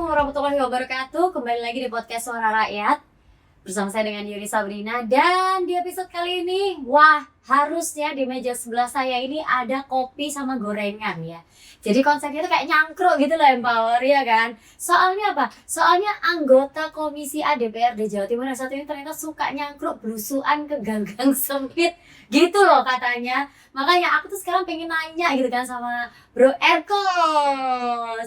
warahmatullahi wabarakatuh. Kembali lagi di podcast Suara Rakyat bersama saya dengan Yuri Sabrina. Dan di episode kali ini, wah, harusnya di meja sebelah saya ini ada kopi sama gorengan ya. Jadi konsepnya itu kayak nyangkruk gitu loh, Empower ya kan. Soalnya apa? Soalnya anggota Komisi A DPRD Jawa Timur yang satu ini ternyata suka nyangkruk belusuan ke gang-gang sempit gitu loh katanya. Makanya aku tuh sekarang pengen nanya gitu kan sama Bro Erko.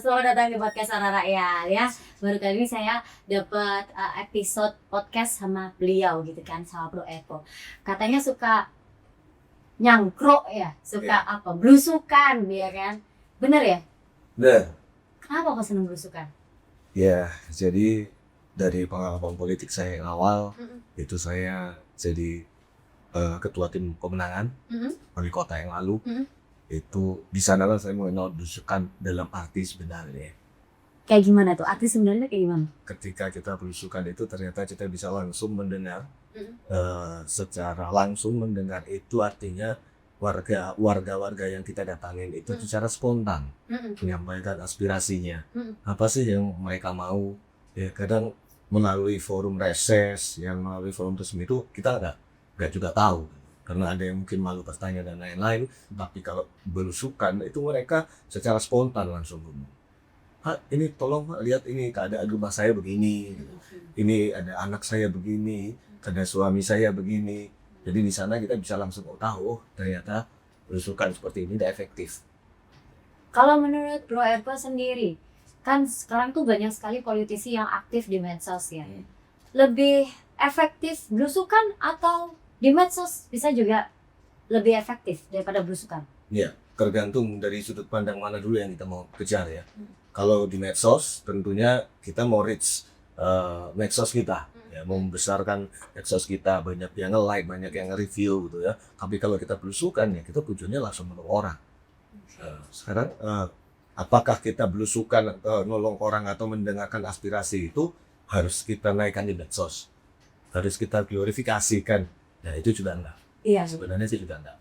Selamat datang di podcast Suara Rakyat ya. Baru kali ini saya dapat episode podcast sama beliau gitu kan, sama Bro Erko. Katanya suka nyangkruk ya, suka apa? Belusukan ya kan. Bener ya? Bener. Kenapa kok seneng belusukan? Ya, jadi dari pengalaman politik saya yang awal, itu saya jadi ketua tim pemenangan wali kota yang lalu. Itu di sana lah saya mengenal belusukan dalam arti sebenarnya. Kayak gimana tuh? Arti sebenarnya kayak gimana? Ketika kita belusukan itu ternyata kita bisa langsung mendengar, secara langsung mendengar itu artinya warga-warga yang kita datangin itu secara spontan menyampaikan aspirasinya. Apa sih yang mereka mau? Ya kadang melalui forum reses, yang melalui forum resmi itu kita nggak juga tahu. Karena ada yang mungkin malu bertanya dan lain-lain. Tapi kalau belusukan itu mereka secara spontan langsung ngomong. Ini tolong lihat ini keadaan rumah saya begini. Ini ada anak saya begini, ada suami saya begini. Jadi di sana kita bisa langsung tahu, ternyata belusukan seperti ini tidak efektif. Kalau menurut Bro Erko sendiri, kan sekarang tuh banyak sekali politisi yang aktif di medsos ya. Lebih efektif belusukan atau di medsos bisa juga lebih efektif daripada belusukan? Ya, tergantung dari sudut pandang mana dulu yang kita mau kejar ya. Kalau di medsos tentunya kita mau reach medsos kita. Ya, membesarkan medsos kita, banyak yang nge-like, banyak yang nge-review gitu ya. Tapi kalau kita belusukan ya kita tujuannya langsung nolong orang. Sekarang apakah kita belusukan nolong orang atau mendengarkan aspirasi itu harus kita naikkan di medsos, harus kita glorifikasikan. Ya itu juga enggak. Iya. Sebenarnya sih juga enggak.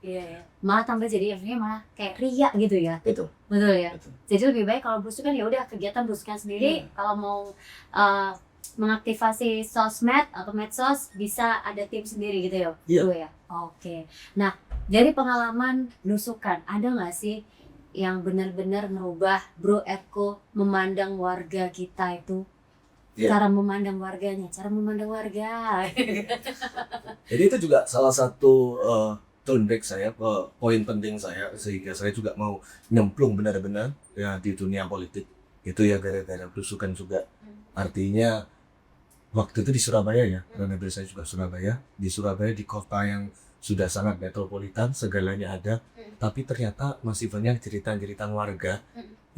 Iya. Malah tambah jadi akhirnya malah kayak riak gitu ya. Itu. Betul ya. Betul. Jadi lebih baik kalau belusukan ya udah kegiatan belusukan sendiri. Kalau mau mengaktifasi sosmed atau medsos bisa ada tim sendiri gitu ya? Iya. Ya? Oke. Nah, dari pengalaman belusukan, ada nggak sih yang benar-benar merubah Bro Erko memandang warga kita itu? Iya. Cara memandang warganya, cara memandang warga. Jadi itu juga salah satu turnback saya, poin penting saya, sehingga saya juga mau nyemplung benar-benar ya di dunia politik. Itu ya gara-gara belusukan juga. Artinya waktu itu di Surabaya ya, karena saya juga Surabaya. Di Surabaya, di kota yang sudah sangat metropolitan, segalanya ada. Tapi ternyata masih banyak cerita-cerita warga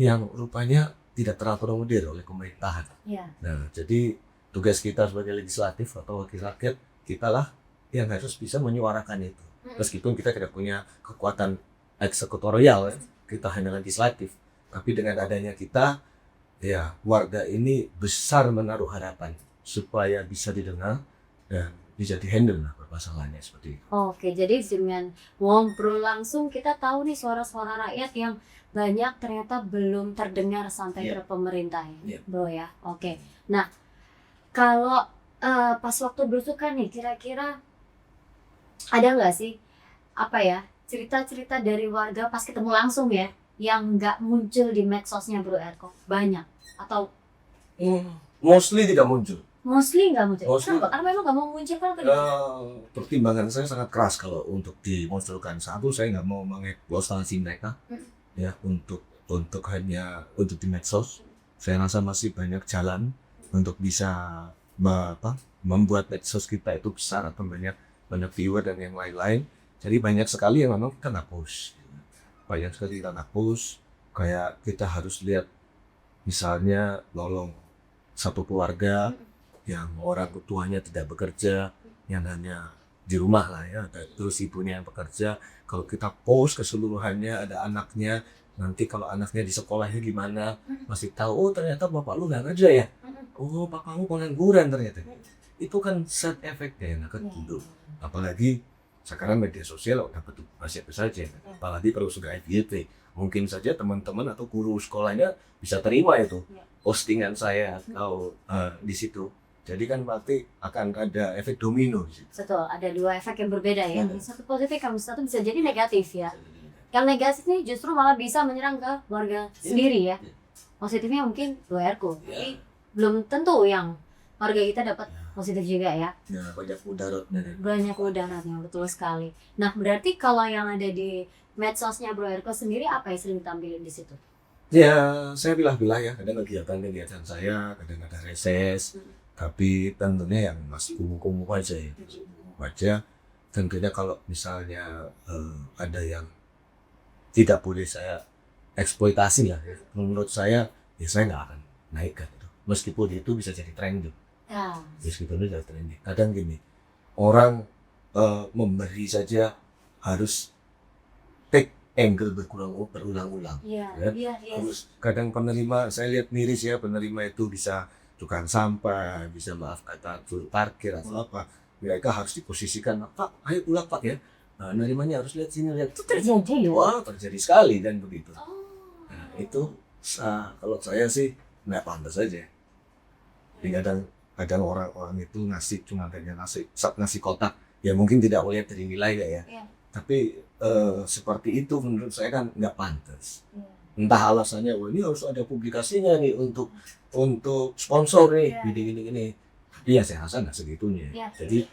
yang rupanya tidak terakomodir oleh pemerintahan. Ya. Nah, jadi tugas kita sebagai legislatif atau wakil rakyat, kita lah yang harus bisa menyuarakan itu. Meskipun kita tidak punya kekuatan eksekutorial, kita hanya legislatif. Tapi dengan adanya kita, ya warga ini besar menaruh harapan supaya bisa didengar dan bisa di-handle lah permasalahannya seperti itu. Oke, jadi dengan ngobrol langsung kita tahu nih suara-suara rakyat yang banyak ternyata belum terdengar sampai ke pemerintah ya, Bro ya. Oke. Nah, kalau pas waktu belusukan nih, kira-kira ada nggak sih apa ya cerita-cerita dari warga pas ketemu langsung ya yang nggak muncul di medsosnya Bro Erko? Banyak atau Mostly tidak muncul. mostly nggak muncul? Mostly. Kenapa? Karena memang nggak mau muncul kan? Pertimbangan saya sangat keras kalau untuk dimunculkan. Satu, saya nggak mau mengeksploitasi mereka ya untuk hanya untuk di medsos. Saya rasa masih banyak jalan untuk bisa membuat medsos kita itu besar atau banyak viewer dan yang lain-lain. Jadi banyak sekali yang memang kita nggak post. Banyak sekali kita nggak post. Kayak kita harus lihat misalnya nolong satu keluarga yang orang tuanya tidak bekerja, yang hanya di rumah lah ya, terus ibunya yang bekerja. Kalau kita post keseluruhannya, ada anaknya, nanti kalau anaknya di sekolahnya gimana, masih tahu, oh ternyata bapak lu nggak kerja ya, oh bapakmu pengangguran ternyata. Itu kan set efeknya yang akan tidur. Apalagi Sekarang media sosial udah betul siapa saja, apalagi kalau sudah FYP. Mungkin saja teman-teman atau guru sekolahnya bisa terima itu postingan saya atau di situ. Jadi kan pasti akan ada efek domino di situ. Betul, ada dua efek yang berbeda ya. Satu positif, yang satu bisa jadi negatif ya. Yang negatifnya justru malah bisa menyerang ke warga sendiri ya. Positifnya mungkin Bro Erko. Tapi belum tentu yang warga kita dapat positif juga ya. Ya, banyak mudaratnya. Banyak mudaratnya, betul sekali. Nah, berarti kalau yang ada di medsosnya Bro Erko sendiri, apa yang sering ditampilin di situ? Ya, saya pilah-pilah ya. Kadang kegiatan-kegiatan saya, kadang ada reses. Tapi tentunya yang masih kumuh-kumuh aja ya. Aja. Tentunya kalau misalnya ada yang tidak boleh saya eksploitasi lah ya. Menurut saya, ya saya nggak akan naikkan itu. Meskipun itu bisa jadi trending. Ya. Meskipun itu jadi trending. Kadang gini, orang memberi saja harus take angle berulang-ulang. Iya, Ya. iya, iya. Terus kadang penerima, saya lihat miris ya, penerima itu bisa tukang sampah, bisa maaf kata juru parkir atau apa. Mereka harus diposisikan, Pak, ayo pulang Pak ya. Nah, nerimanya harus lihat sini, lihat. Itu terjadi. Wah, terjadi sekali dan begitu. Nah, itu kalau saya sih nggak pantas aja. Jadi kadang orang-orang itu ngasih cuma hanya ngasih kotak, ya mungkin tidak melihat dari nilai ya. Tapi seperti itu menurut saya kan nggak pantas. Entah alasannya, wah ini harus ada publikasinya nih untuk sponsor nih, gini. Iya, saya rasa nggak segitunya. Jadi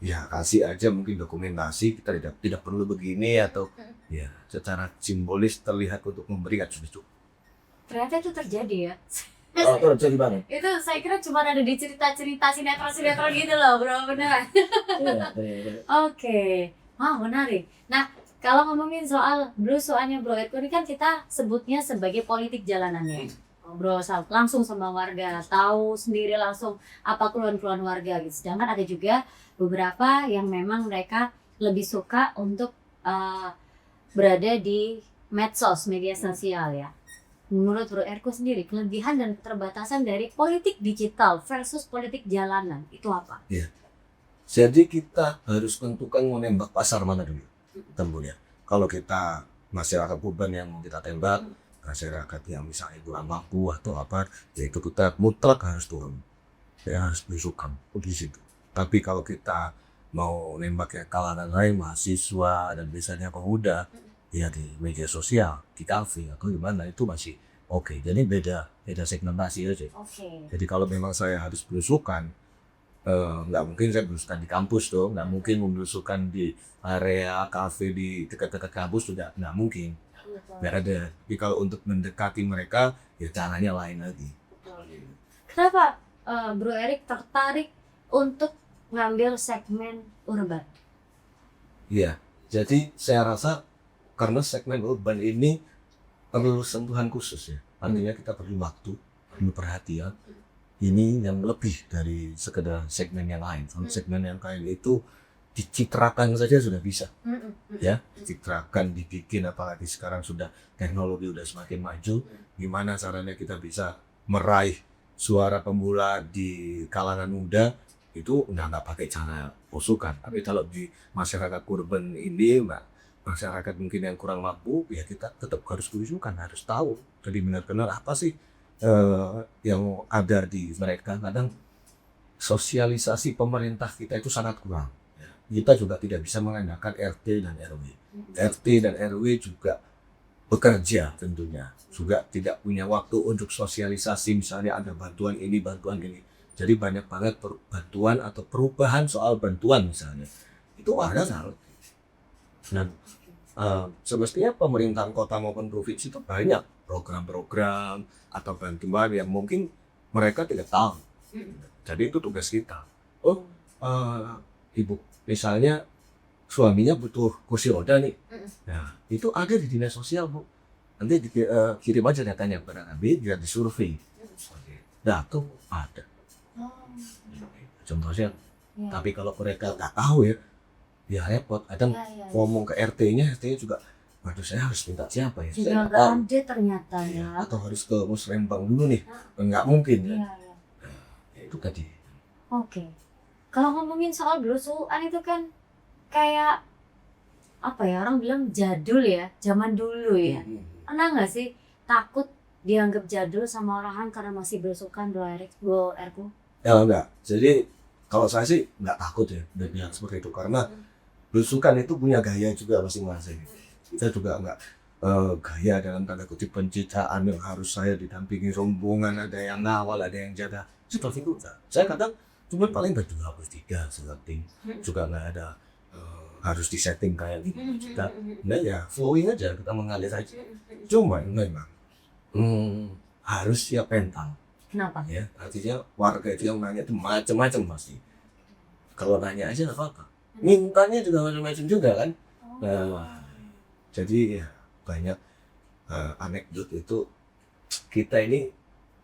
ya kasih aja mungkin dokumentasi, kita tidak perlu begini atau ya secara simbolis terlihat untuk memberikan sudah. Ternyata itu terjadi ya. Oh, terjadi banget. Itu saya kira cuma ada di cerita-cerita sinetron gitu loh, Bro, beneran. Oke. Wah, menarik. Nah, kalau ngomongin soal belusuannya Bro Erko ini kan kita sebutnya sebagai politik jalanan ya. Ngobrol langsung sama warga, tahu sendiri langsung apa keluhan-keluhan warga gitu. Sedangkan ada juga beberapa yang memang mereka lebih suka untuk berada di medsos, media sosial ya. Menurut Bro Erko sendiri, kelebihan dan keterbatasan dari politik digital versus politik jalanan itu apa? Iya. Jadi kita harus tentukan mau nembak pasar mana dulu tembunya. Kalau kita masyarakat urban yang mau kita tembak, masyarakat yang misalnya kurang mampu atau apa, ya itu kita mutlak harus turun. Ya harus berusukan di situ. Tapi kalau kita mau nembak ya kalangan lain, mahasiswa dan biasanya pemuda, ya di media sosial, di kafe atau gimana itu masih oke. Jadi beda segmentasi aja. Jadi kalau memang saya harus berusukan, nggak mungkin saya berusukan di kampus dong, nggak mungkin berusukan di area kafe di dekat-dekat kampus, sudah nggak mungkin. Nggak ada. Tapi kalau untuk mendekati mereka, ya caranya lain lagi. Kenapa Bro Erik tertarik untuk ngambil segmen urban? Iya, jadi saya rasa karena segmen urban ini perlu sentuhan khusus ya. Artinya kita perlu waktu, perlu perhatian. Ini yang lebih dari sekedar segmen yang lain. Kalau segmen yang lain itu dicitrakan saja sudah bisa, ya, dicitrakan, dibikin, apalagi sekarang sudah teknologi udah semakin maju. Gimana caranya kita bisa meraih suara pemula di kalangan muda itu udah nggak pakai cara usukan. Tapi kalau di masyarakat urban ini, masyarakat mungkin yang kurang mampu, ya kita tetap harus berusukan, harus tahu jadi benar-benar apa sih yang ada di mereka. Kadang sosialisasi pemerintah kita itu sangat kurang. Kita juga tidak bisa mengandalkan RT dan RW. RT dan RW juga bekerja tentunya. Juga tidak punya waktu untuk sosialisasi, misalnya ada bantuan ini, bantuan ini. Jadi banyak banget bantuan atau perubahan soal bantuan misalnya. Itu ada salah. Dan semestinya pemerintahan kota maupun provinsi itu banyak program-program atau bantuan yang mungkin mereka tidak tahu. Jadi itu tugas kita. Ibu misalnya suaminya butuh kursi roda nih, nah itu ada di dinas sosial Bu. Nanti kirim aja datanya kepada kami, biar disurvei. Nah itu ada. Contohnya. Tapi kalau mereka nggak tahu ya repot. Kadang ngomong ke RT-nya juga, waduh saya harus minta siapa ya? Juga nggak ada ternyata ya. Atau harus ke Musrembang dulu nih, nggak mungkin ya. Itu tadi. Oke. Kalau ngomongin soal belusuan itu kan kayak apa ya, orang bilang jadul ya, zaman dulu ya. Pernah nggak sih takut dianggap jadul sama orang karena masih belusukan, Bro Erko? Ya enggak. Jadi kalau saya sih nggak takut ya dengan seperti itu karena belusukan itu punya gaya juga masing-masing. Kita juga nggak gaya dalam tanda kutip pencitraan yang harus saya didampingi rombongan, ada yang ngawal, ada yang jaga. Seperti itu enggak. Saya kadang cuma paling berdua bertiga setting, juga nggak ada harus disetting kayak gitu. Kita nah ya flowing aja, kita mengalir aja. Cuma memang harus siap mental. Kenapa? Ya, artinya warga itu yang nanya itu macam-macam pasti. Kalau nanya aja nggak apa-apa. Mintanya juga macam-macam juga kan. Nah, jadi ya banyak anekdot itu kita ini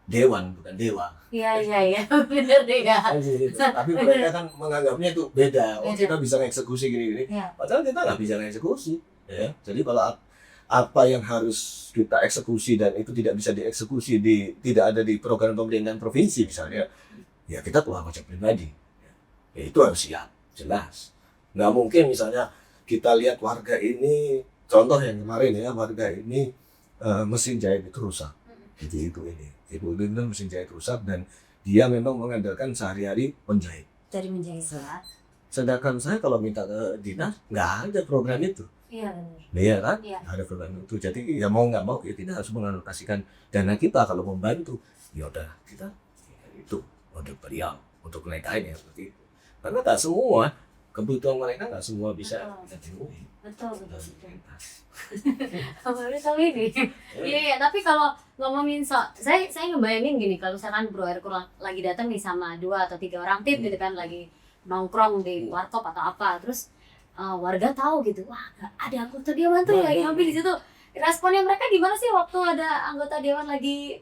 dewan bukan dewa. Iya, bener deh ya. Tapi mereka kan menganggapnya itu beda. Oh, kita bisa ngeksekusi gini-gini. Ya. Padahal kita nggak bisa ngeksekusi. Ya. Jadi kalau apa yang harus kita eksekusi dan itu tidak bisa dieksekusi tidak ada di program pemerintahan provinsi misalnya, ya kita keluar kocek pribadi. Ya, itu harus siap, jelas. Nggak mungkin misalnya kita lihat warga ini, contoh yang kemarin ya, warga ini mesin jahit itu rusak. Jadi ibu itu mesin jahit rusak dan dia memang mengandalkan sehari-hari menjahit. Dari menjahit surat. Sedangkan saya kalau minta ke dinas, nggak ada program itu. Iya benar. Iya kan? Iya. Ada program itu. Jadi ya mau nggak mau ya kita harus mengalokasikan dana kita kalau membantu. Ya udah kita itu untuk beliau untuk mereka ini seperti itu. Karena tak semua kebutuhan mereka nggak semua bisa kita penuhi. Betul. Baru tahu ini. Iya, tapi kalau ngomongin saya ngebayangin gini, kalau misalkan Bro Erko lagi datang nih sama 2 atau 3 orang tim gitu kan, lagi nongkrong di warkop atau apa, terus warga tahu gitu, wah ada anggota dewan tuh ya yang ambil di situ. Responnya mereka gimana sih waktu ada anggota dewan lagi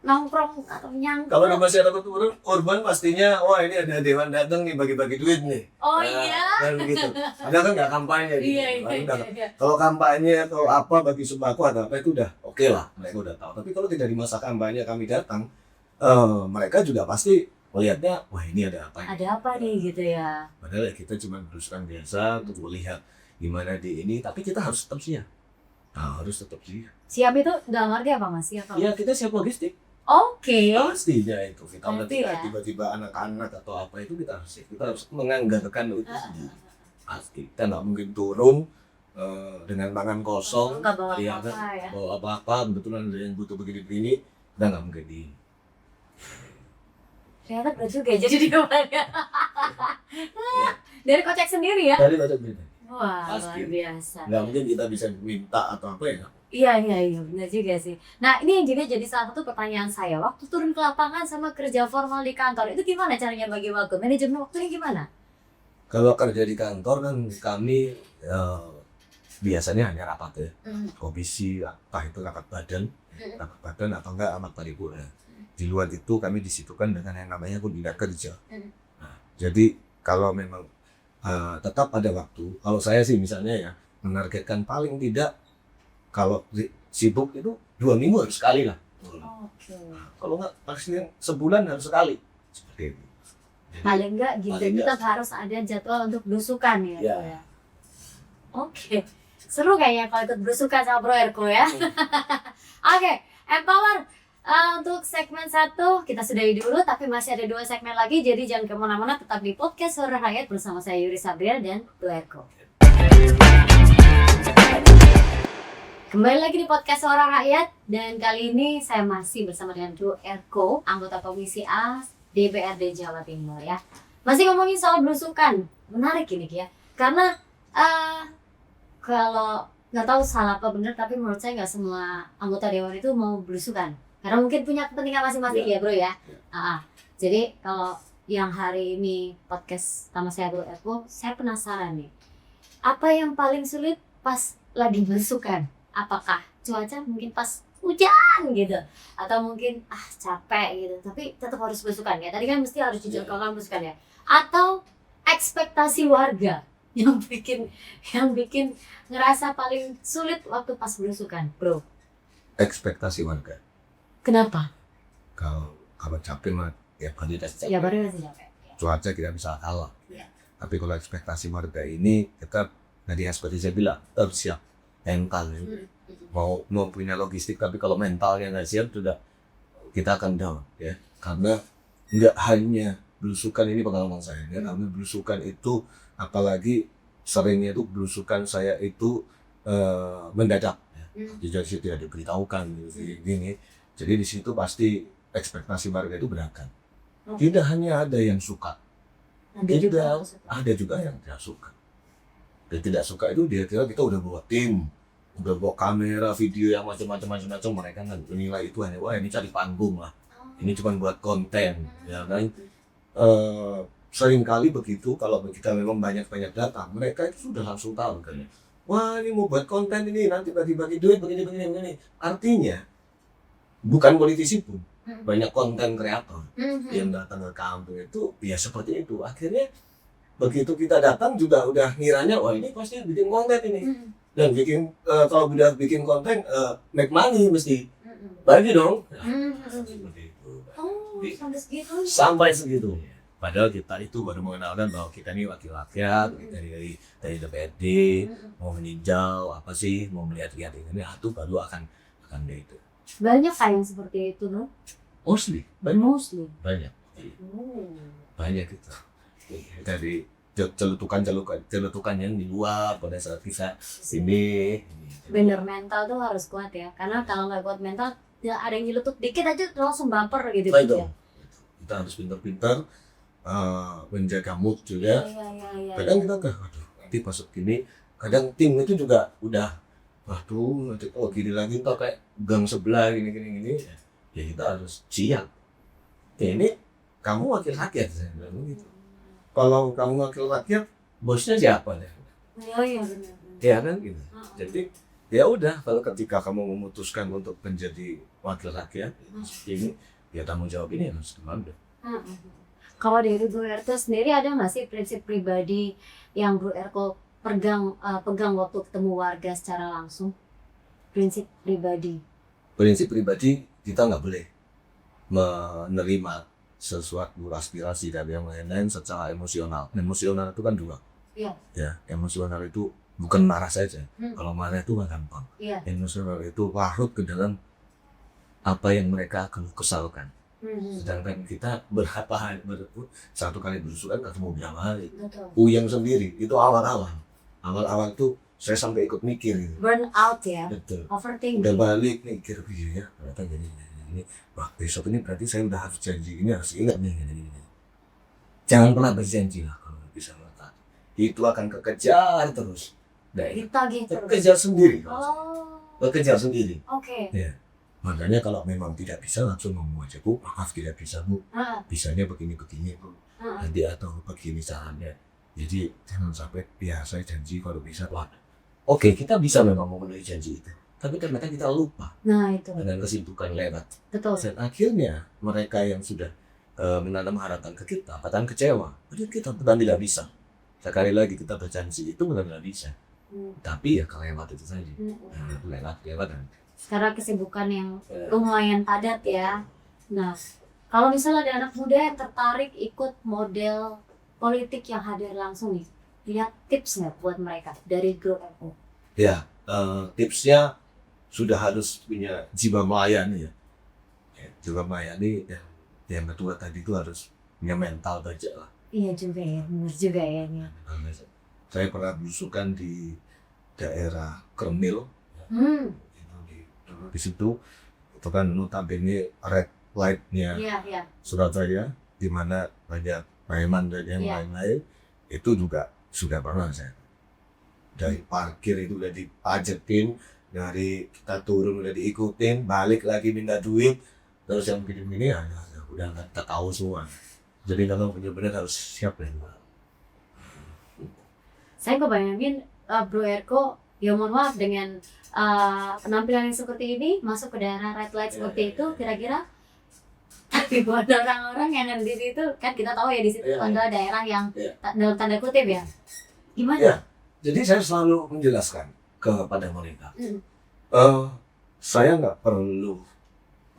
nongkrong atau nyangkut? Kalau di masyarakat urban pastinya, wah ini ada dewan datang nih bagi-bagi duit nih. Oh Nah, iya. kan begitu. Padahal kan nggak kampanye. Gitu. Iya. Kalau kampanye atau apa bagi sembako atau apa itu udah oke lah, mereka udah tahu. Tapi kalau tidak di masa kampanye kami datang, mereka juga pasti melihatnya, wah ini ada apa? Ada apa nih gitu ya? Padahal ya kita cuma berusaha biasa untuk melihat gimana di ini, tapi kita harus tetap siap. Nah, harus tetap siap. Siap itu dalam arti apa Mas? Siap apa? Ya kita siap logistik. Oke. Pastinya itu kita Berarti tidak ya. tiba-tiba anak-anak atau apa itu kita harus menganggarkan itu sendiri. Pasti kita nggak mungkin turun dengan tangan kosong, Nggak bawa ya apa-apa kan? ya. Bawa apa-apa, kebetulan ada yang butuh begini-begini, kita nggak mungkin di. Ternyata berat juga ya jadi dewannya. Dari kocek sendiri ya? Dari baca berita. Wah, Pasti. luar biasa. Nggak mungkin kita bisa minta atau apa ya. Iya, benar juga sih. Nah, ini yang juga jadi salah satu pertanyaan saya. Waktu turun ke lapangan sama kerja formal di kantor, itu gimana caranya bagi waktu? Manajemen waktunya gimana? Kalau kerja di kantor kan kami biasanya hanya rapat ya, komisi, entah itu rapat badan atau enggak rapat paripurna. Di luar itu kami disitukan dengan yang namanya kunjungan kerja. Nah, jadi kalau memang tetap ada waktu, kalau saya sih misalnya ya menargetkan paling tidak kalau sibuk itu 2 minggu harus sekali lah. Oke. Kalau enggak pasti sebulan harus sekali. Seperti itu. Paling enggak gitu, Paling tetap harus ada jadwal untuk belusukan ya. Ya. Bro, ya? Oke. Seru kayaknya kalau ikut belusukan sama Bro Erko ya. Oke, Empower. Untuk segmen 1 kita sudahi dulu, tapi masih ada 2 segmen lagi, jadi jangan kemana-mana, tetap di podcast Suara Rakyat bersama saya Yuri Sabrina dan Bro Erko. Kembali lagi di podcast Suara Rakyat, dan kali ini saya masih bersama dengan Bro Erko, anggota Komisi A DPRD Jawa Timur ya. Masih ngomongin soal belusukan, menarik ini ya, karena kalau nggak tahu salah apa benar, tapi menurut saya nggak semua anggota dewan itu mau belusukan. Karena mungkin punya kepentingan masing-masing ya bro ya. Jadi kalau yang hari ini podcast sama saya Bro Erko, saya penasaran nih. Apa yang paling sulit pas lagi belusukan? Apakah cuaca mungkin pas hujan gitu? Atau mungkin capek gitu, tapi tetap harus belusukan ya? Tadi kan mesti harus dijadwalkan belusukan ya? Atau ekspektasi warga yang bikin ngerasa paling sulit waktu pas belusukan bro? Ekspektasi warga. Kenapa? Kalau capek mah ya baru capek. Ya baru masih capek. Cuaca kita bisa kalah. Ya. Tapi kalau ekspektasi warga ini kita Tadi seperti saya bilang harus siap mental. Mau punya logistik tapi kalau mentalnya nggak siap sudah kita akan down ya. Karena nggak hanya belusukan, ini pengalaman saya ya, karena belusukan itu apalagi seringnya itu belusukan saya itu mendadak ya. Jadi situ tidak diberitahukan gini. Jadi di situ pasti ekspektasi warga itu beragam. Tidak hanya ada yang suka, ada juga yang tidak suka. Dan tidak suka itu dia kira kita udah bawa tim, udah bawa kamera, video yang macam-macam, mereka kan menilai itu hanya wah ini cari panggung lah, ini cuma buat konten, ya kan? Seringkali begitu kalau kita memang banyak data, mereka itu sudah langsung tahu kan, wah ini mau buat konten ini nanti bagi-bagi duit begini. Artinya bukan politisi pun, banyak konten kreator yang datang ke kampung itu ya seperti itu. Akhirnya begitu kita datang juga udah ngiranya wah ini pasti bikin konten ini. Dan bikin kalau udah bikin konten make money mesti bagi dong. Seperti itu. Sampai segitu. Padahal kita itu baru mengenalkan bahwa kita ini wakil rakyat dari DPRD, mau meninjau apa sih, mau melihat-lihat ini, itu baru akan itu. Banyak yang seperti itu, no? Mostly. Banyak gitu. Dari celutukan yang di luar pada saat kita sini. Bener, mental tuh harus kuat ya, karena kalau nggak kuat mental ya ada yang nyelutuk dikit aja langsung baper gitu ya. Kita harus pintar-pintar menjaga mood juga. Kadang kita aduh nanti masuk gini, kadang tim itu juga udah waduh nanti gini lagi tuh kayak gang sebelah gini ya kita harus siap. Ya, ini kamu wakil rakyat saya bilang gitu. Kalau kamu wakil rakyat, bosnya siapa deh? Iya benar. Ya kan gitu. Jadi ya udah kalau ketika kamu memutuskan untuk menjadi wakil rakyat ini ya tanggung jawab ini harus diambil. Kalau dari Bro Erko sendiri ada nggak sih prinsip pribadi yang Bro Erko pegang waktu ketemu warga secara langsung? Prinsip pribadi kita nggak boleh menerima sesuatu aspirasi dari yang lain secara emosional. Emosional itu kan dua. Iya. Ya, emosional itu bukan marah saja. Kalau marah itu gampang. Iya. Emosional itu larut ke dalam apa yang mereka kesalkan. Sedangkan kita satu kali berusukan ketemu berapa hari. Uyang sendiri itu awal-awal itu saya sampai ikut mikir gitu. Burn out ya. Betul. Overthinking. Udah balik mikir ya ternyata gini. Wah besok ini berarti saya udah harus janji ini harus ingat nih. Jangan pernah berjanji lah kalau bisa melakukan. Itu akan kekejar terus. Kekejar sendiri. Bekerja sendiri. Oke. Ya. Makanya kalau memang tidak bisa langsung ngomong aja Bu, maaf tidak bisa Bu. Bisanya begini Bu. Nanti atau begini caranya. Jadi jangan sampai saya janji kalau bisa. Wah, oke kita bisa memang memenuhi janji itu. Tapi ternyata kita lupa. Nah itu. Dengan kesibukan lewat. Betul. Dan akhirnya mereka yang sudah menanam harapan ke kita, akan kecewa. Jadi kita benar tidak bisa. Sekali lagi kita berjanji itu benar tidak bisa. Tapi ya kelewat itu saja. Lewat. Karena kesibukan yang lumayan padat ya. Nah, kalau misalnya ada anak muda yang tertarik ikut model politik yang hadir langsung nih, punya tips nggak buat mereka dari Bro Erko? Ya, tipsnya sudah harus punya jiwa melayani ya. Jiwa melayani ya. Yang kedua tadi itu harus punya mental baja lah. Iya juga ya, benar juga ya. Saya pernah belusukan di daerah Kremil. Di situ itu kan notabene red light-nya Surabaya, di mana banyak preman dan yang lain-lain. Itu juga sudah pernah saya. Dari parkir itu udah dipajetin, dari kita turun udah diikutin, balik lagi minta duit, terus yang begini-begini ya udah nggak tahu semua. Jadi kalau benar-benar harus siap deh. Saya kebayangin Bro Erko, ya mohon maaf dengan penampilan yang seperti ini masuk ke daerah red light seperti itu, kira-kira tapi buat orang-orang yang ada di situ kan kita tahu ya di situ adalah daerah yang dalam tanda kutip ya. Gimana? Ya, jadi saya selalu menjelaskan kepada mereka. Saya nggak perlu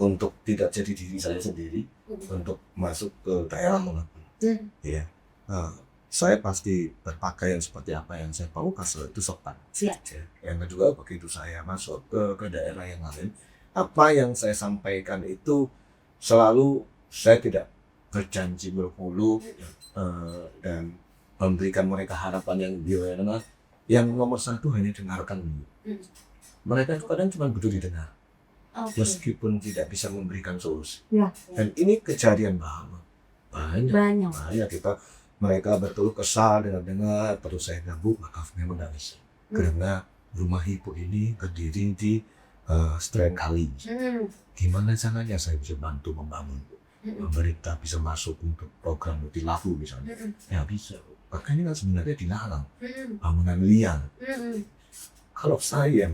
untuk tidak jadi diri saya sendiri untuk masuk ke daerah manapun. Ya, saya pasti berpakaian seperti apa yang saya mau asal itu sopan. Siap. Yang kedua, begitu saya masuk ke daerah yang lain, apa yang saya sampaikan itu selalu saya tidak berjanji bermulu dan memberikan mereka harapan yang biasa. Yang nomor satu hanya dengarkan dulu. Mereka itu kadang cuma butuh didengar, meskipun tidak bisa memberikan solusi. Ya. Dan ini kejadian banyak kita mereka betul kesal dengar terus saya ganggu, maka memang nggak bisa. Karena rumah ibu ini berdiri di Strand Kali. Gimana caranya saya bisa bantu membangun? Pemerintah bisa masuk untuk program multilaku misalnya, ya bisa. Makanya kan sebenarnya dilarang bangunan liar. Kalau saya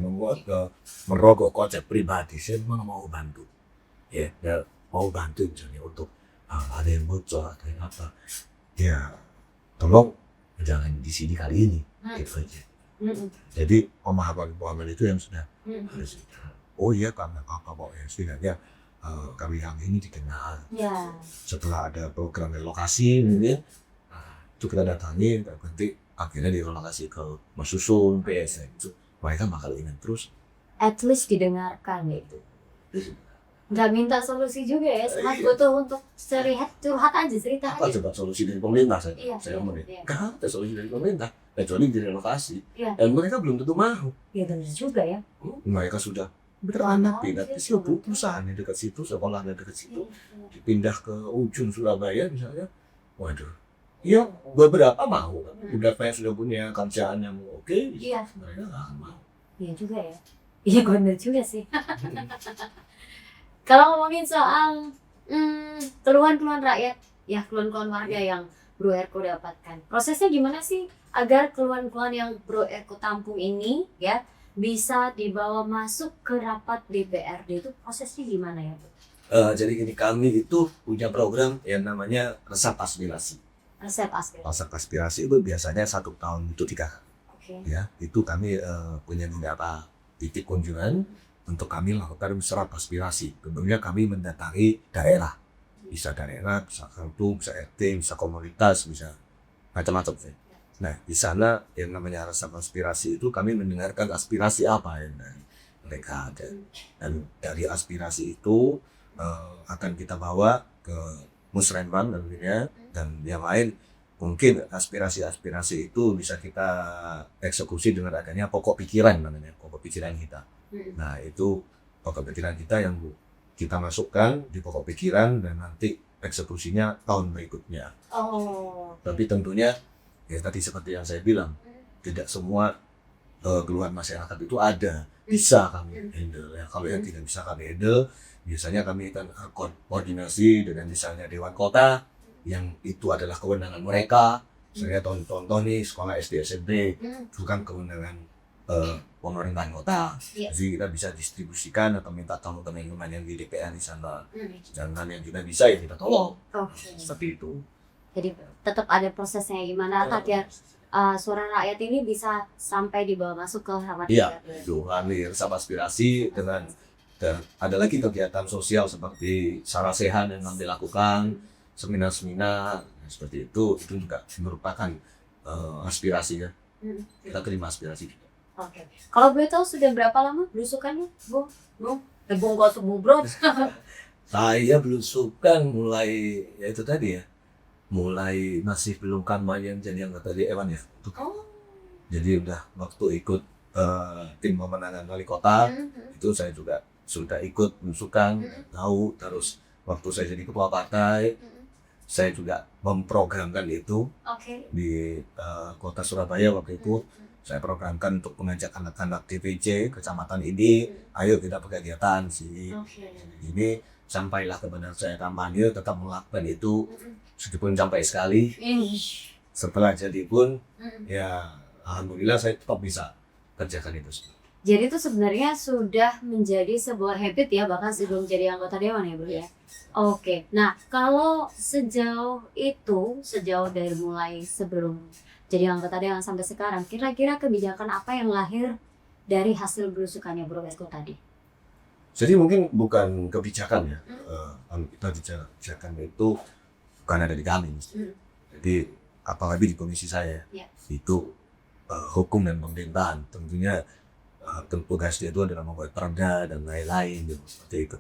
merokok konsep pribadi, saya memang mau bantu, ya mau bantu misalnya untuk ada yang bocor, ada yang apa, ya tolong jangan di sini kali ini, gitu aja. Jadi pemahaman itu yang sudah harus. Oh iya, karena apa ya setidaknya kami yang ini dikenal. Ya. Setelah ada program relokasi, mungkin itu kita datangi, nanti akhirnya direlokasi ke Masusun, PS itu. Mereka bakal ingat terus. At least didengarkan gitu. Nggak minta solusi juga ya, sangat butuh untuk curhat aja, cerita Apa aja. coba solusi dari pemerintah saya? Iya, Saya ngomong iya. nggak ada solusi dari pemerintah, kecuali direlokasi. Iya. Dan mereka belum tentu mau. Ya benar juga ya. Mereka sudah beranak pindah ke situ, perusahaan yang dekat situ, sekolah yang dekat situ, dipindah ke ujung Surabaya misalnya. Waduh, ya beberapa mau, udah kayak sudah punya kerjaan yang oke, Iya. mereka nggak mau. Iya juga ya. Iya benar juga sih. Kalau ngomongin soal keluhan-keluhan rakyat, ya keluhan-keluhan warga yang Bro Erko dapatkan, prosesnya gimana sih agar keluhan-keluhan yang Bro Erko tampung ini ya bisa dibawa masuk ke rapat DPRD, itu prosesnya gimana ya, Bro? Jadi gini, kami itu punya program yang namanya resep aspirasi. Resep aspirasi. Resep aspirasi itu biasanya 1 tahun itu 3 kali. Oke. Ya, itu kami punya beberapa titik kunjungan untuk kami lakukan serap aspirasi. Tentunya kami mendatangi daerah, bisa kampung, bisa RT, bisa komunitas, bisa macam-macam. Nah, di sana yang namanya resep aspirasi itu kami mendengarkan aspirasi apa yang mereka ada. Dan dari aspirasi itu akan kita bawa ke Musrenban tentunya, dan yang lain mungkin aspirasi-aspirasi itu bisa kita eksekusi dengan adanya pokok pikiran namanya, pokok pikiran kita. Nah, itu pokok pikiran kita yang kita masukkan di pokok pikiran dan nanti eksekusinya tahun berikutnya. Tapi tentunya ya tadi seperti yang saya bilang, tidak semua keluhan masyarakat itu bisa kami handle. Ya, kalau yang tidak bisa kami handle, biasanya kami akan koordinasi dengan misalnya Dewan Kota, yang itu adalah kewenangan mereka. Saya contoh nih sekolah SD SMP, itu kan kewenangan pemerintahan kota. Jadi kita bisa distribusikan atau minta tolong teman-teman yang di DPR di sana. Jangan yang tidak bisa ya kita tolong. Seperti itu. Jadi tetap ada prosesnya gimana agar suara rakyat ini bisa sampai dibawa masuk ke rapat Iya, DPRD. itu kami resep aspirasi dan ada lagi kegiatan sosial seperti sarasehan yang kami lakukan, seminar-seminar seperti itu juga merupakan aspirasi ya. Kita terima aspirasi. Oke. Kalau boleh tahu sudah berapa lama belusukannya, Bu? Bung kok Bu Bro? Saya belusukan mulai ya itu tadi ya. Mulai masih belum kampanye jadi anggota Dewan ya. Jadi udah waktu ikut tim pemenangan wali kota itu saya juga sudah ikut belusukan, tahu. Terus waktu saya jadi ketua partai, saya juga memprogramkan itu di kota Surabaya waktu itu. Saya programkan untuk mengajak anak-anak DPC kecamatan ini, ayo kita berkegiatan sih. Ini sampailah kepada saya kampanye, tetap melakukan itu, meskipun sampai sekali. Setelah jadi pun, ya alhamdulillah saya tetap bisa kerjakan itu. Jadi itu sebenarnya sudah menjadi sebuah habit ya, bahkan sebelum jadi anggota Dewan ya, Bro ya. Oke. Nah, kalau sejauh dari mulai sebelum jadi anggota Dewan sampai sekarang, kira-kira kebijakan apa yang lahir dari hasil belusukannya Bro Erko tadi? Jadi mungkin bukan kebijakan ya, kalau kita bicara kebijakan itu bukan ada di kami. Jadi apalagi di komisi saya itu hukum dan pemerintahan tentunya tugasnya itu adalah membuat perda dan lain-lain gitu, seperti itu.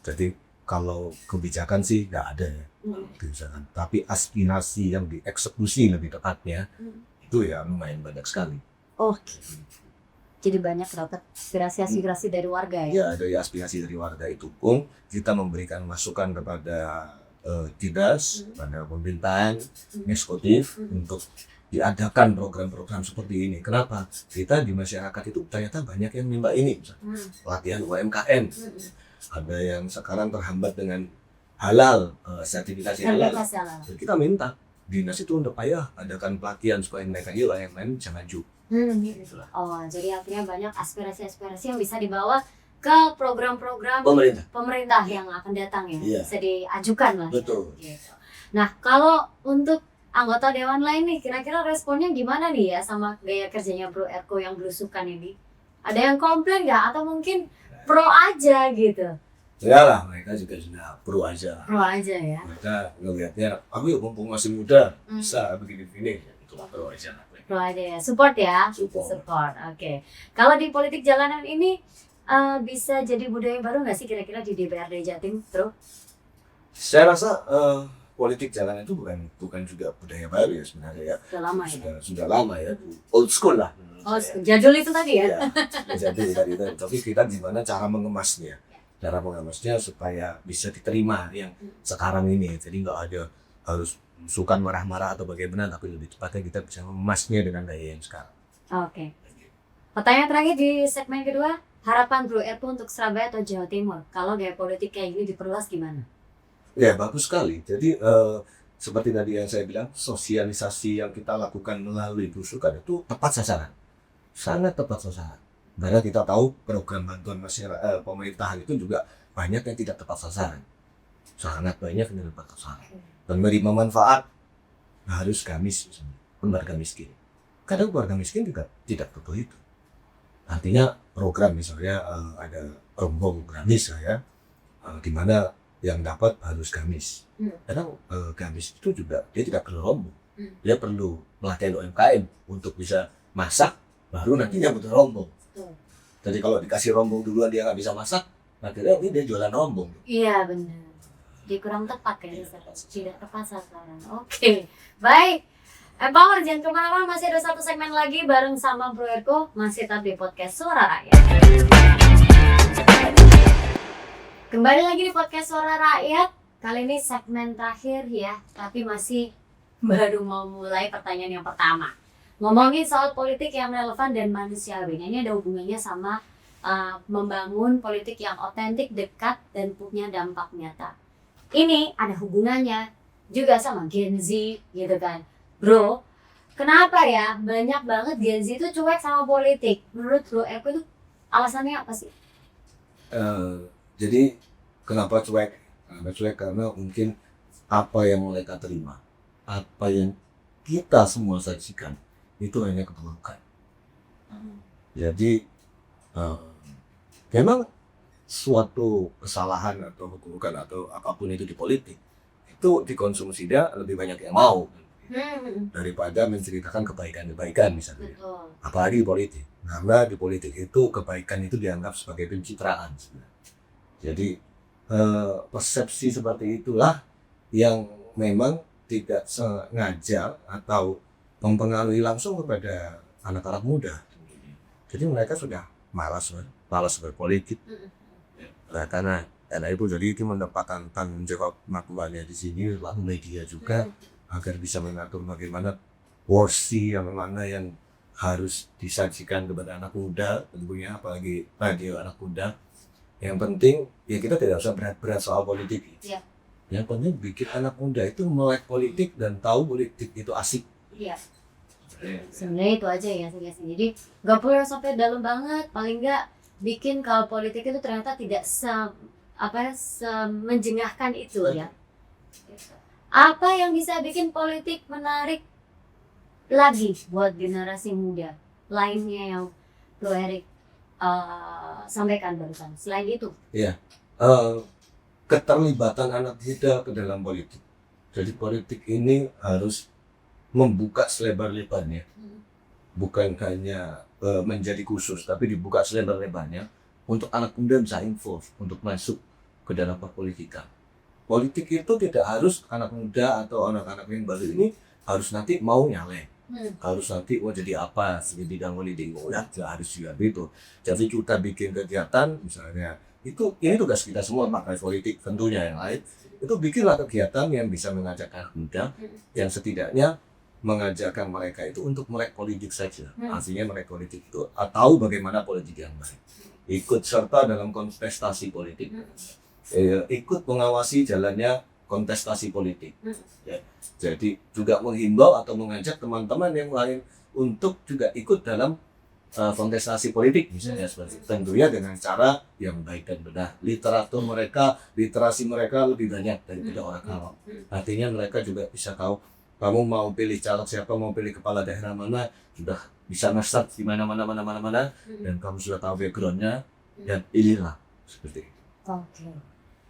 Jadi kalau kebijakan sih nggak ada ya kebijakan, tapi aspirasi yang dieksekusi lebih tepatnya itu ya lumayan banyak sekali. Jadi banyak dapat aspirasi dari warga ya? Ya, dari aspirasi dari warga itu pun kita memberikan masukan kepada Dinas, pada pemerintahan, eksekutif untuk diadakan program-program seperti ini. Kenapa? Kita di masyarakat itu ternyata banyak yang minta ini, pelatihan UMKM. Ada yang sekarang terhambat dengan halal, sertifikasi halal. Dan kita minta dinas itu untuk adakan pelatihan supaya mereka UMKM jangan maju. Jadi artinya banyak aspirasi-aspirasi yang bisa dibawa ke program-program pemerintah yang akan datang ya, bisa diajukan lah. Betul. Gitu. Nah, kalau untuk anggota dewan lain nih, kira-kira responnya gimana nih ya sama gaya kerjanya Bro Erko yang belusukan ini? Ada yang komplain nggak atau mungkin pro aja gitu? Ya lah, mereka juga sudah pro aja. Pro aja ya. Mereka ngelihatnya, aku ya mumpung masih muda, bisa begini-begini, itu pro aja. Pro aja ya, support ya. Support. Oke. Kalau di politik jalanan ini bisa jadi budaya baru nggak sih kira-kira di DPRD Jatim, Bro? Saya rasa politik jalanan itu bukan juga budaya baru ya sebenarnya ya. Sudah lama ya, old school lah. Jadul itu tadi ya? Jadul tadi. Tapi kita gimana cara mengemasnya? Cara mengemasnya supaya bisa diterima yang sekarang ini. Jadi nggak ada harus sukan marah-marah atau bagaimana, tapi lebih tepatnya kita bisa mengemasnya dengan gaya yang sekarang. Oke. Pertanyaan terakhir di segmen kedua, harapan Bro Erko untuk Surabaya atau Jawa Timur? Kalau gaya politik kayak gini diperluas gimana? Ya, bagus sekali. Jadi seperti tadi yang saya bilang, sosialisasi yang kita lakukan melalui belusukan itu tepat sasaran. Sangat tepat sasaran. Karena kita tahu program bantuan masyarakat pemerintahan itu juga banyak yang tidak tepat sasaran. Sangat banyak yang tidak tepat sasaran. Dan menerima manfaat harus gamis, keluarga miskin. Kadang keluarga miskin juga tidak betul itu. Artinya program misalnya ada rombong gratis ya, di mana yang dapat harus gamis. Kadang gamis itu juga dia tidak perlu rombong, dia perlu pelatihan UMKM untuk bisa masak, baru nantinya butuh rombong. Jadi kalau dikasih rombong duluan dia nggak bisa masak, akhirnya ini dia jualan rombong. Iya benar. Dia kurang tepat ya, tidak tepat sasaran. Oke, baik. Empower, jangan kemana-mana, masih ada satu segmen lagi bareng sama Bro Erko, masih tetap di podcast Suara Rakyat. Kembali lagi di podcast Suara Rakyat. Kali ini segmen terakhir ya, tapi masih baru mau mulai pertanyaan yang pertama. Ngomongin soal politik yang relevan dan manusiawi. Ini ada hubungannya sama membangun politik yang otentik, dekat, dan punya dampak nyata. Ini ada hubungannya juga sama Gen Z gitu kan. Bro, kenapa ya banyak banget Gen Z itu cuek sama politik? Menurut Bro Erko itu alasannya apa sih? Jadi kenapa cuek? Cuek karena mungkin apa yang mereka terima, apa yang kita semua saksikan itu hanya keburukan. Jadi memang suatu kesalahan atau keburukan atau apapun itu di politik itu dikonsumsi dia lebih banyak yang mau daripada menceritakan kebaikan-kebaikan misalnya. Betul. Apalagi di politik, karena di politik itu kebaikan itu dianggap sebagai pencitraan sebenarnya. Jadi persepsi seperti itulah yang memang tidak sengaja atau mempengaruhi langsung kepada anak-anak muda. Jadi mereka sudah malas berpolitik. Karena itu jadi itu mendapatkan tanggung jawab maklumannya di sini melalui media juga agar bisa mengatur bagaimana porsi yang mana yang harus disajikan kepada anak muda, tentunya apalagi radio anak muda. Yang penting ya kita tidak usah berat-berat soal politik. Iya. Yang penting bikin anak muda itu melek politik dan tahu politik itu asik. Iya. Sebenarnya itu aja ya sih. Jadi nggak perlu sampai dalam banget, paling nggak bikin kalau politik itu ternyata tidak menjengahkan itu ya. Apa yang bisa bikin politik menarik lagi buat generasi muda lainnya yang Bro Erik sampaikan barusan? Selain itu? Iya, keterlibatan anak muda ke dalam politik. Jadi politik ini harus membuka selebar-lebarnya, bukan hanya menjadi khusus, tapi dibuka selebar-lebarnya untuk anak muda bisa involve, untuk masuk ke dalam perpolitikan. Politik itu tidak harus anak muda atau anak-anak yang baru ini harus nanti mau nyalek, harus nanti mau jadi apa di bidang politik. Tidak harus juga gitu. Jadi kita bikin kegiatan misalnya, ini tugas kita semua pakai politik tentunya yang lain, itu bikinlah kegiatan yang bisa mengajak anak muda, yang setidaknya mengajarkan mereka itu untuk melek politik saja. Artinya melek politik itu tahu bagaimana politik yang baik, ikut serta dalam kontestasi politik, ikut mengawasi jalannya kontestasi politik. Ya. Jadi juga menghimbau atau mengajak teman-teman yang lain untuk juga ikut dalam kontestasi politik misalnya, seperti itu. Tentunya dengan cara yang baik dan benar. Literasi mereka lebih banyak daripada orang awam. Artinya mereka juga bisa tahu, kamu mau pilih caleg siapa, mau pilih kepala daerah mana, sudah bisa nge-search di mana, dan kamu sudah tahu backgroundnya, dan inilah seperti itu. Oke.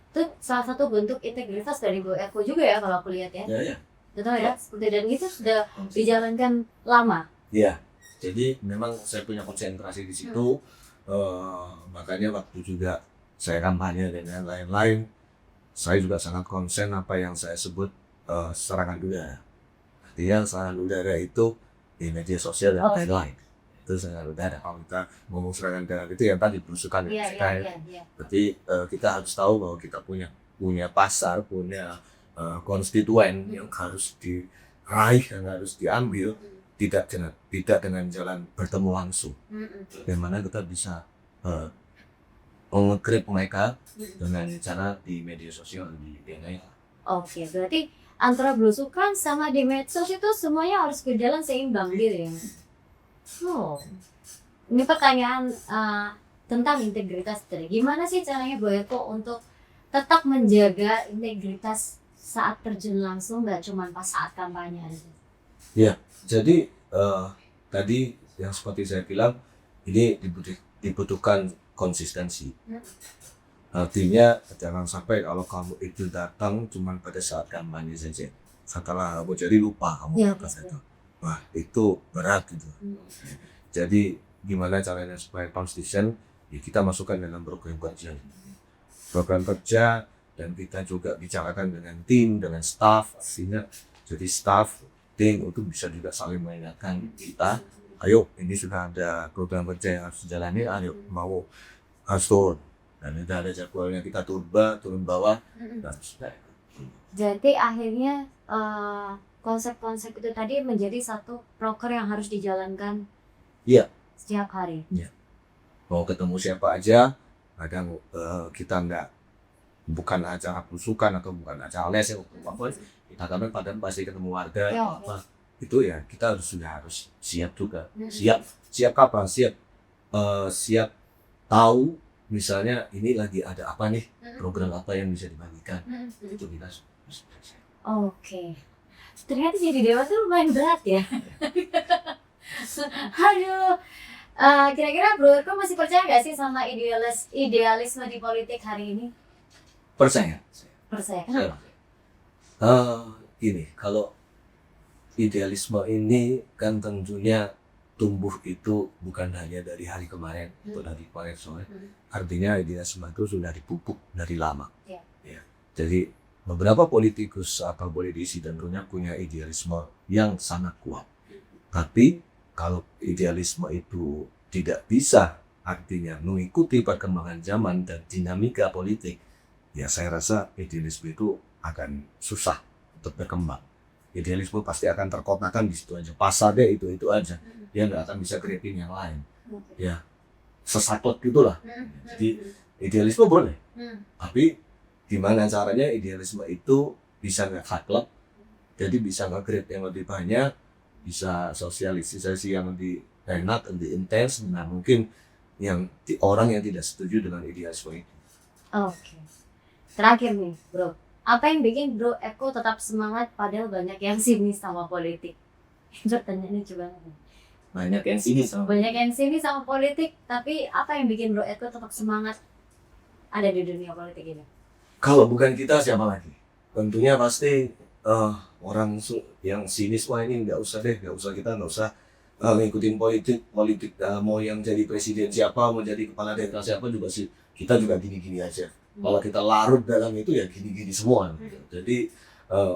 Itu salah satu bentuk integritas dari Bu Eko juga ya kalau aku lihat ya. Ya. Betul ya, seperti dan itu sudah dijalankan lama. Iya. Jadi memang saya punya konsentrasi di situ, makanya waktu juga saya kampanye dan lain-lain, saya juga sangat konsen apa yang saya sebut serangan udara. Artinya serangan udara itu di media sosial dan lain-lain. Itu serangan udara. Kalau kita ngomong serangan udara itu yang tadi berusukan. Berarti kita harus tahu bahwa kita punya pasar, punya konstituen yang harus diraih, yang harus diambil. Tidak dengan jalan bertemu langsung, bagaimana kita bisa meng-grab mereka dengan cara di media sosial di lain. Oke, berarti antara belusukan sama di medsos itu semuanya harus berjalan seimbang gitu ya. Ini pertanyaan tentang integritas tadi. Gimana sih caranya Bu Eko untuk tetap menjaga integritas saat terjun langsung, nggak cuma pas saat kampanye aja? Ya, jadi tadi yang seperti saya bilang, ini dibutuhkan konsistensi. Artinya jangan sampai kalau kamu itu datang cuma pada saat kampanye saja, setelah kamu jadi lupa kamu itu. Wah, itu berat gitu. Jadi gimana caranya supaya konsisten? Ya kita masukkan dalam program kerja, dan kita juga bicarakan dengan tim, dengan staff. Artinya jadi staff, tim itu bisa juga saling mengingatkan kita, ayo ini sudah ada program kerja yang harus dijalani, ayo mau harus turun, dan itu ada jadwalnya, kita turun bawah, dan sudah. Jadi akhirnya konsep-konsep itu tadi menjadi satu proker yang harus dijalankan setiap hari. Mau ketemu siapa aja, kadang kita bukan acara belusukan atau bukan acara les ya, kita kadang pasti ketemu warga itu ya, kita harus siap juga. Siap kapan? Siap tahu misalnya ini lagi ada apa nih, program apa yang bisa dibagikan. Itu kita. Oke. Ternyata jadi dewa tuh lumayan berat ya. Aduh. Kira-kira Bro Eko masih percaya nggak sih sama idealisme di politik hari ini? Percaya. Kenapa? Ini kalau idealisme ini kan tentunya tumbuh itu bukan hanya dari hari kemarin atau dari kemarin sore. Artinya idealisme itu sudah dipupuk dari lama. Ya. Jadi beberapa politikus atau politisi tentunya punya idealisme yang sangat kuat. Tapi kalau idealisme itu tidak bisa artinya mengikuti perkembangan zaman dan dinamika politik, ya saya rasa idealisme itu akan susah untuk berkembang. Idealisme pasti akan terkotakkan di situ aja, pasarnya itu aja, dia nggak akan bisa creating yang lain. Ya sesaklek gitulah. Jadi idealisme boleh, tapi gimana caranya idealisme itu bisa nggak saklek, jadi bisa nge-create yang lebih banyak, bisa sosialisasi yang lebih enak, lebih intens. Nah mungkin orang yang tidak setuju dengan idealisme itu. Oke. Terakhir nih Bro, apa yang bikin Bro Eko tetap semangat padahal banyak yang sinis sama politik? Pertanyaannya coba. Banyak yang sinis sama politik, tapi apa yang bikin Bro Eko tetap semangat ada di dunia politik ini? Kalau bukan kita siapa lagi? Tentunya pasti yang sinis, wah ini nggak usah kita nggak usah ngikutin politik mau yang jadi presiden siapa, mau jadi kepala daerah siapa juga sih, kita juga gini-gini aja. Kalau kita larut dalam itu ya gini-gini semua. Jadi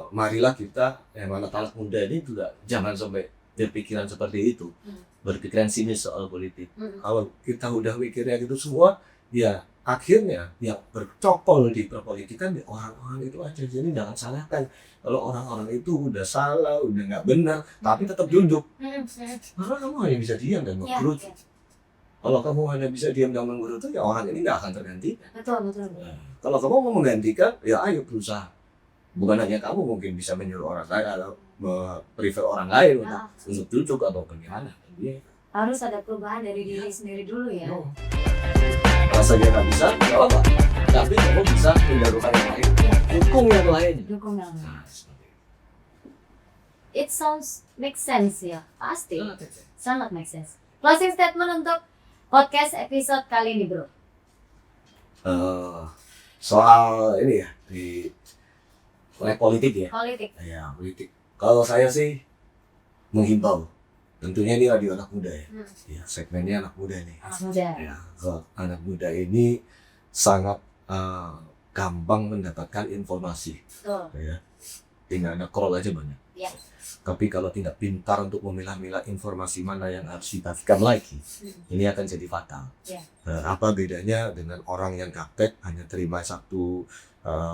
marilah kita yang anak muda ini juga jangan sampai berpikiran seperti itu, berpikiran sinis soal politik. Kalau kita udah mikirnya gitu semua, ya akhirnya yang bercokol di perpolitikan ya orang-orang itu aja. Jadi jangan salahkan kalau orang-orang itu udah salah, udah nggak benar, tapi tetap duduk. Karena kamu hanya bisa diam dan menggerutu. Kalau kamu hanya bisa diam dan menggerutu, ya orang ini nggak akan tergantikan. Betul. Kalau kamu mau menggantikan, ya ayo berusaha. Bukan hanya kamu mungkin bisa menyuruh orang lain atau prefer orang lain untuk duduk atau bagaimana. Harus ada perubahan dari diri sendiri dulu ya. Rasanya nggak bisa, nggak apa-apa. Tapi kamu bisa menjaruhkan yang lain, dukung yang lain. It sounds make sense ya, pasti. Sangat make sense. Closing statement untuk podcast episode kali ini, bro. Soal ini ya, di politik ya. Politik. Ya, politik. Kalau saya sih menghimbau. Tentunya ini radio anak muda ya. Ya, segmennya anak muda nih. Anak muda. Ya, anak muda ini sangat gampang mendapatkan informasi. Betul. Ya. Tinggal nge-scroll aja banyak. Ya. Tapi kalau tidak pintar untuk memilah-milah informasi mana yang harus dibagikan lagi, ini akan jadi fatal. Ya. Apa bedanya dengan orang yang gaptek hanya terima satu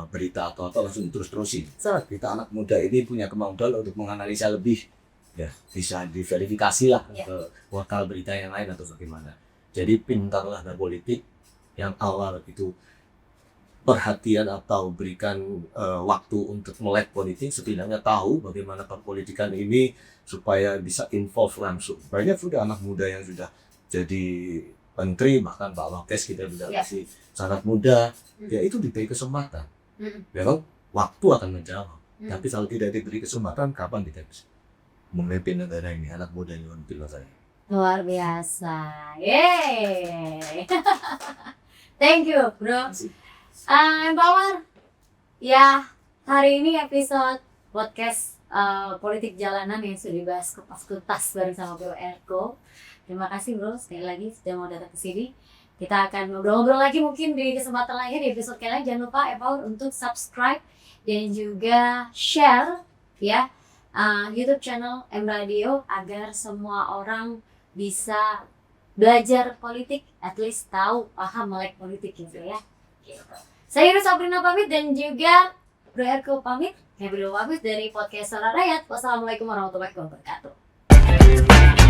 berita atau langsung terus-terusin. Kita anak muda ini punya kemampuan untuk menganalisa lebih. Ya, bisa diverifikasi lah ke wakal berita yang lain atau bagaimana. Jadi pintarlah berpolitik, yang awal itu perhatian atau berikan waktu untuk melek politik, setidaknya tahu bagaimana perpolitikan ini supaya bisa involve langsung. Banyak sudah anak muda yang sudah jadi menteri, bahkan Pak Wapres kita sudah masih sangat muda, ya itu diberi kesempatan. Memang waktu akan menjawab, tapi kalau tidak diberi kesempatan, kapan kita bisa memimpin negara ini? Anak muda ini memimpin saya. Luar biasa. Yeay. Thank you, bro. Empower. Ya, hari ini episode podcast politik jalanan yang sudah dibahas kupas-kupas bareng sama Bro Erko. Terima kasih, bro, sekali lagi sudah mau datang ke sini. Kita akan ngobrol-ngobrol lagi mungkin di kesempatan lain di episode kalian. Jangan lupa Empower untuk subscribe dan juga share ya YouTube channel M Radio agar semua orang bisa belajar politik, at least tahu, paham, melek politik gitu ya. Gitu. Saya Yuri Sabrina pamit dan juga Bro Erko pamit. Saya pamit dari podcast Suara Rakyat. Wassalamualaikum warahmatullahi wabarakatuh.